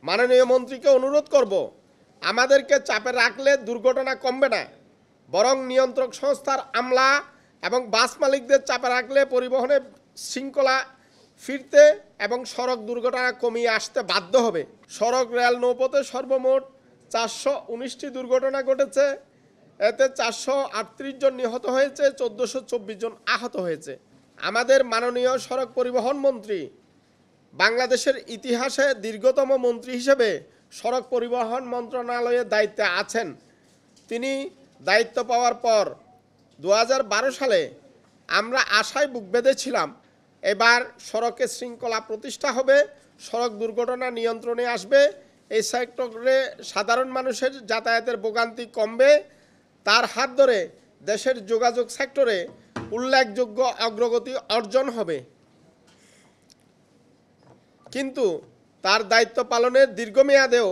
মাননীয় মন্ত্রীকে অনুরোধ করব, আমাদেরকে চাপে রাখলে দুর্ঘটনা কমবে না, বরং নিয়ন্ত্রক সংস্থার আমলা এবং বাস মালিকদের চাপে রাখলে পরিবহনে শৃঙ্খলা ফিরতে এবং সড়ক দুর্ঘটনা কমিয়ে আসতে বাধ্য হবে। সড়ক, রেল, নৌপথে সর্বমোট 419টি দুর্ঘটনা ঘটেছে। এতে 438 জন নিহত হয়েছে, 1424 জন আহত হয়েছে। আমাদের মাননীয় সড়ক পরিবহন মন্ত্রী বাংলাদেশের ইতিহাসে দীর্ঘতম মন্ত্রী হিসেবে সড়ক পরিবহন মন্ত্রণালয়ের দায়িত্বে আছেন। তিনি দায়িত্ব পাওয়ার পর 2012 সালে আমরা আশায় বুক বেঁধেছিলাম, এবার সড়কে শৃঙ্খলা প্রতিষ্ঠা হবে, সড়ক দুর্ঘটনা নিয়ন্ত্রণে আসবে, এই সেক্টরে সাধারণ মানুষের যাতায়াতের ভোগান্তি কমবে, তার হাত ধরে দেশের যোগাযোগ সেক্টরে উল্লেখযোগ্য অগ্রগতি অর্জন হবে। কিন্তু তার দায়িত্ব পালনের দীর্ঘমেয়াদেও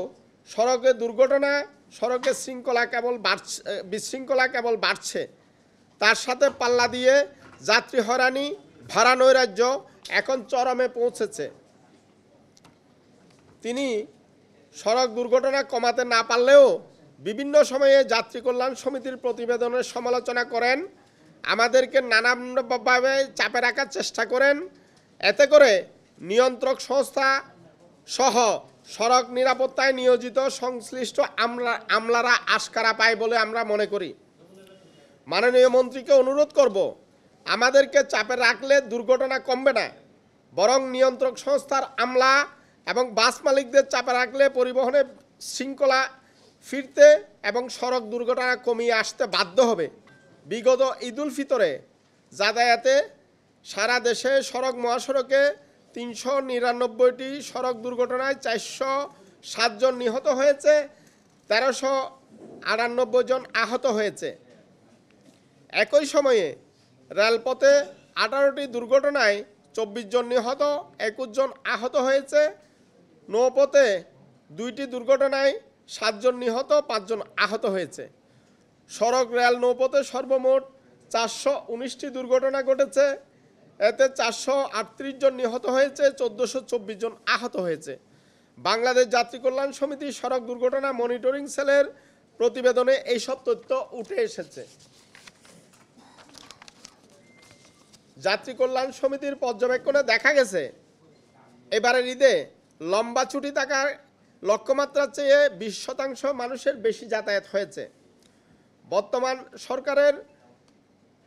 সড়কে দুর্ঘটনা, সড়কের বিশৃঙ্খলা কেবল বাড়ছে। তার সাথে পাল্লা দিয়ে যাত্রী হয়রানি, ভাড়া নৈরাজ্য এখন চরমে পৌঁছেছে। তিনি সড়ক দুর্ঘটনা কমাতে না পারলেও বিভিন্ন সময়ে যাত্রী কল্যাণ সমিতির প্রতিবেদনের সমালোচনা করেন, আমাদেরকে নানানভাবে চাপে রাখার চেষ্টা করেন। এতে করে নিয়ন্ত্রক সংস্থা সহ সড়ক নিরাপত্তায় নিয়োজিত সংশ্লিষ্ট আমলারা আশকারা পায় বলে আমরা মনে করি। মাননীয় মন্ত্রীকে অনুরোধ করব, আমাদেরকে চাপে রাখলে দুর্ঘটনা কমবে না, বরং নিয়ন্ত্রক সংস্থার আমলা এবং বাস মালিকদের চাপে রাখলে পরিবহনে শৃঙ্খলা ফিরতে এবং সড়ক দুর্ঘটনা কমিয়ে আসতে বাধ্য হবে। বিগত ঈদুল ফিতরে যাতায়াতে সারা দেশে সড়ক মহাসড়কে 399টি সড়ক দুর্ঘটনায় 407 জন নিহত হয়েছে, 1398 জন আহত হয়েছে। একই সময়ে রেলপথে 18টি দুর্ঘটনায় 24 জন নিহত, 21 জন আহত হয়েছে। নৌপথে 2টি দুর্ঘটনায় 7 জন নিহত, 5 জন আহত হয়েছে। সড়ক, রেল, নৌপথে সর্বমোট 419টি দুর্ঘটনা ঘটেছে। এতে 438 জন নিহত হয়েছে, 1424 জন আহত হয়েছে। বাংলাদেশ যাত্রী কল্যাণ সমিতি সড়ক দুর্ঘটনা মনিটরিং সেলের প্রতিবেদনে এইসব তথ্য উঠে এসেছে। যাত্রী কল্যাণ সমিতির পর্যবেক্ষণে দেখা গেছে, এবারের ঈদে লম্বা ছুটি থাকার লক্ষ্যমাত্রার চেয়ে 20% মানুষের বেশি যাতায়াত হয়েছে। বর্তমান সরকারের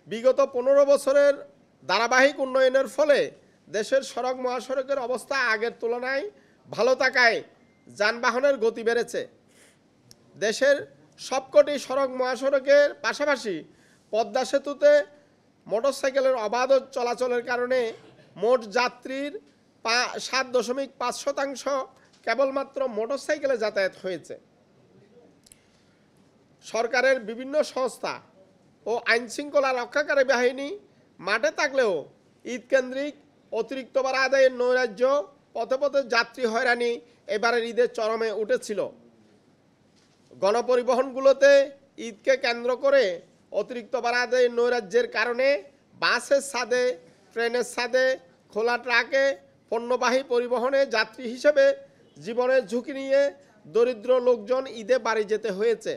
বিগত 15 বছরের ধারাবাহিক উন্নয়নের ফলে দেশের সড়ক মহাসড়কের অবস্থা আগের তুলনায় ভালো থাকায় যানবাহনের গতি বেড়েছে। দেশের সবকটি সড়ক মহাসড়কের পাশাপাশি পদ্মা সেতুতে মোটরসাইকেলের অবাধ চলাচলের কারণে মোট যাত্রীর 7.5% কেবলমাত্র মোটরসাইকেলে যাতায়াত হয়েছে। সরকারের বিভিন্ন সংস্থা ও আইনশৃঙ্খলা রক্ষাকারী বাহিনী মাঠে থাকলেও ঈদ কেন্দ্রিক অতিরিক্ত ভাড়া আদায়ের নৈরাজ্য, পথে পথে যাত্রী হয়রানি এবারের ঈদের চরমে উঠেছিল। গণপরিবহনগুলোতে ঈদকে কেন্দ্র করে অতিরিক্ত ভাড়া আদায়ের নৈরাজ্যের কারণে বাসের ছাদে, ট্রেনের ছাদে, খোলা ট্রাকে পণ্যবাহী পরিবহনে যাত্রী হিসেবে জীবনের ঝুঁকি নিয়ে দরিদ্র লোকজন ঈদে বাড়ি যেতে হয়েছে।